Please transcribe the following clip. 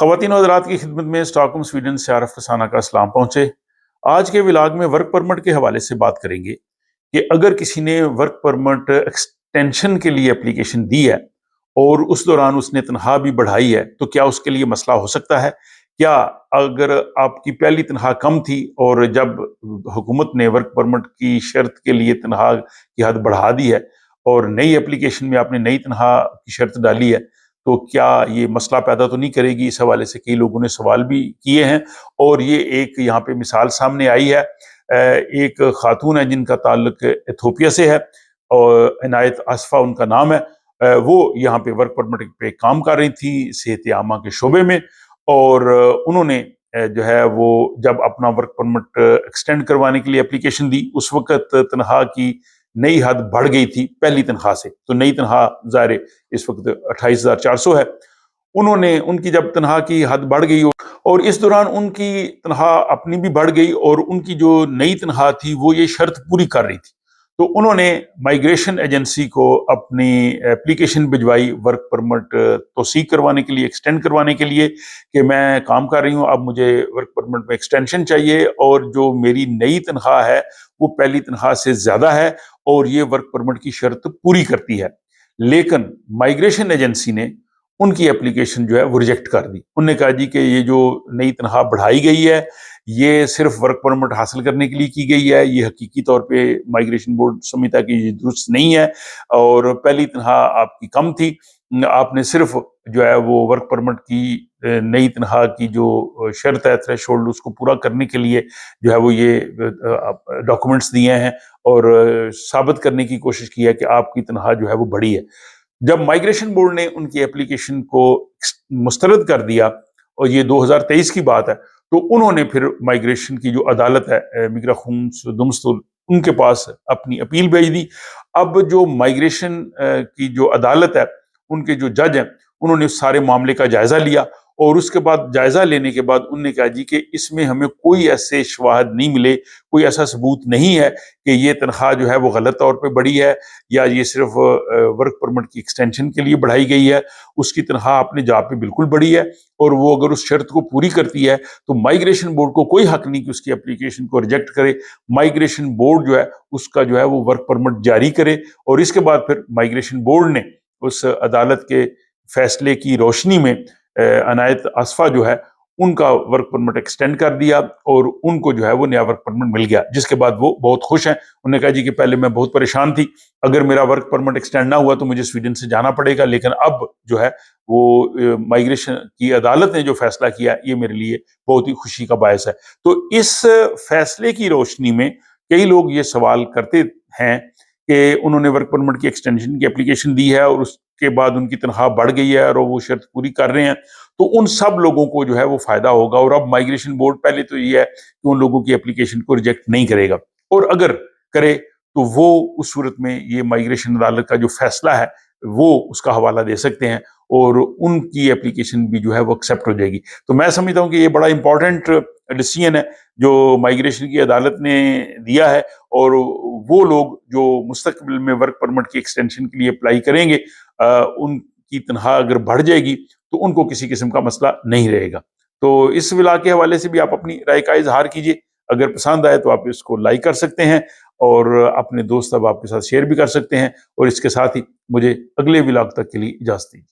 خواتین و حضرات کی خدمت میں اسٹاک ہوم سویڈن سے عارف رسانہ کا اسلام پہنچے۔ آج کے ولاگ میں ورک پرمٹ کے حوالے سے بات کریں گے کہ اگر کسی نے ورک پرمٹ ایکسٹینشن کے لیے اپلیکیشن دی ہے اور اس دوران اس نے تنخواہ بھی بڑھائی ہے تو کیا اس کے لیے مسئلہ ہو سکتا ہے؟ کیا اگر آپ کی پہلی تنخواہ کم تھی اور جب حکومت نے ورک پرمٹ کی شرط کے لیے تنخواہ کی حد بڑھا دی ہے اور نئی اپلیکیشن میں آپ نے نئی تنخواہ کی شرط ڈالی ہے تو کیا یہ مسئلہ پیدا تو نہیں کرے گی؟ اس حوالے سے کئی لوگوں نے سوال بھی کیے ہیں اور یہ ایک یہاں پہ مثال سامنے آئی ہے۔ ایک خاتون ہے جن کا تعلق ایتھوپیا سے ہے اور عنایت آصفہ ان کا نام ہے۔ وہ یہاں پہ ورک پرمٹ پہ کام کر رہی تھی صحت عامہ کے شعبے میں، اور انہوں نے جو ہے وہ جب اپنا ورک پرمٹ ایکسٹینڈ کروانے کے لیے اپلیکیشن دی، اس وقت تنخواہ کی نئی حد بڑھ گئی تھی پہلی تنخواہ سے، تو نئی تنخواہ ظاہر اس وقت 28,400 ہے۔ انہوں نے ان کی جب تنخواہ کی حد بڑھ گئی اور اس دوران ان کی تنخواہ اپنی بھی بڑھ گئی اور ان کی جو نئی تنخواہ تھی وہ یہ شرط پوری کر رہی تھی، تو انہوں نے مائیگریشن ایجنسی کو اپنی اپلیکیشن بھجوائی ورک پرمٹ توثیق کروانے کے لیے، ایکسٹینڈ کروانے کے لیے، کہ میں کام کر رہی ہوں، اب مجھے ورک پرمٹ میں ایکسٹینشن چاہیے اور جو میری نئی تنخواہ ہے وہ پہلی تنخواہ سے زیادہ ہے اور یہ ورک پرمٹ کی شرط پوری کرتی ہے۔ لیکن مائیگریشن ایجنسی نے ان کی اپلیکیشن جو ہے وہ ریجیکٹ کر دی۔ انہوں نے کہا جی کہ یہ جو نئی تنخواہ بڑھائی گئی ہے یہ صرف ورک پرمٹ حاصل کرنے کے لیے کی گئی ہے، یہ حقیقی طور پہ مائیگریشن بورڈ سمجھتا ہے کہ یہ درست نہیں ہے، اور پہلی تنخواہ آپ کی کم تھی، آپ نے صرف جو ہے وہ ورک پرمٹ کی نئی تنخواہ کی جو شرط ہے تھریش ہولڈ اس کو پورا کرنے کے لیے جو ہے وہ یہ ڈاکومنٹس دیے ہیں اور ثابت کرنے کی کوشش کی ہے کہ آپ کی تنخواہ جو ہے وہ بڑھی ہے۔ جب مائیگریشن بورڈ نے ان کی اپلیکیشن کو مسترد کر دیا، اور یہ 2023 کی بات ہے، تو انہوں نے پھر مائیگریشن کی جو عدالت ہے میگراخونس دمستول ان کے پاس اپنی اپیل بھیج دی۔ اب جو مائیگریشن کی جو عدالت ہے ان کے جو جج ہیں انہوں نے سارے معاملے کا جائزہ لیا، اور اس کے بعد جائزہ لینے کے بعد انہوں نے کہا جی کہ اس میں ہمیں کوئی ایسے شواہد نہیں ملے، کوئی ایسا ثبوت نہیں ہے کہ یہ تنخواہ جو ہے وہ غلط طور پہ بڑھی ہے یا یہ صرف ورک پرمٹ کی ایکسٹینشن کے لیے بڑھائی گئی ہے۔ اس کی تنخواہ اپنے جا پہ بالکل بڑھی ہے، اور وہ اگر اس شرط کو پوری کرتی ہے تو مائیگریشن بورڈ کو کوئی حق نہیں کہ اس کی اپلیکیشن کو ریجیکٹ کرے۔ مائیگریشن بورڈ جو ہے اس کا جو ہے وہ ورک پرمٹ جاری کرے، اور اس کے بعد پھر مائیگریشن بورڈ نے اس عدالت کے فیصلے کی روشنی میں عنایت آصفہ جو ہے ان کا ورک پرمٹ ایکسٹینڈ کر دیا اور ان کو جو ہے وہ نیا ورک پرمٹ مل گیا، جس کے بعد وہ بہت خوش ہیں۔ انہوں نے کہا جی کہ پہلے میں بہت پریشان تھی، اگر میرا ورک پرمٹ ایکسٹینڈ نہ ہوا تو مجھے سویڈن سے جانا پڑے گا، لیکن اب جو ہے وہ مائیگریشن کی عدالت نے جو فیصلہ کیا یہ میرے لیے بہت ہی خوشی کا باعث ہے۔ تو اس فیصلے کی روشنی میں کئی لوگ یہ سوال کرتے ہیں کہ انہوں نے ورک پرمٹ کی ایکسٹینشن کی اپلیکیشن دی ہے اور اس کے بعد ان کی تنخواہ بڑھ گئی ہے اور وہ شرط پوری کر رہے ہیں، تو ان سب لوگوں کو جو ہے وہ فائدہ ہوگا، اور اب مائیگریشن بورڈ پہلے تو یہ ہے کہ ان لوگوں کی اپلیکیشن کو ریجیکٹ نہیں کرے گا، اور اگر کرے تو وہ اس صورت میں یہ مائیگریشن عدالت کا جو فیصلہ ہے وہ اس کا حوالہ دے سکتے ہیں اور ان کی اپلیکیشن بھی جو ہے وہ ایکسیپٹ ہو جائے گی۔ تو میں سمجھتا ہوں کہ یہ بڑا امپورٹنٹ ڈیسیژن ہے جو مائیگریشن کی عدالت نے دیا ہے، اور وہ لوگ جو مستقبل میں ورک پرمٹ کی ایکسٹینشن کے لیے اپلائی کریں گے ان کی تنخواہ اگر بڑھ جائے گی تو ان کو کسی قسم کا مسئلہ نہیں رہے گا۔ تو اس ولاگ کے حوالے سے بھی آپ اپنی رائے کا اظہار کیجیے، اگر پسند آئے تو آپ اس کو لائک کر سکتے ہیں اور اپنے دوست احباب کے ساتھ شیئر بھی کر سکتے ہیں، اور اس کے ساتھ ہی مجھے اگلے ولاگ تک کے لیے اجازت دیجیے۔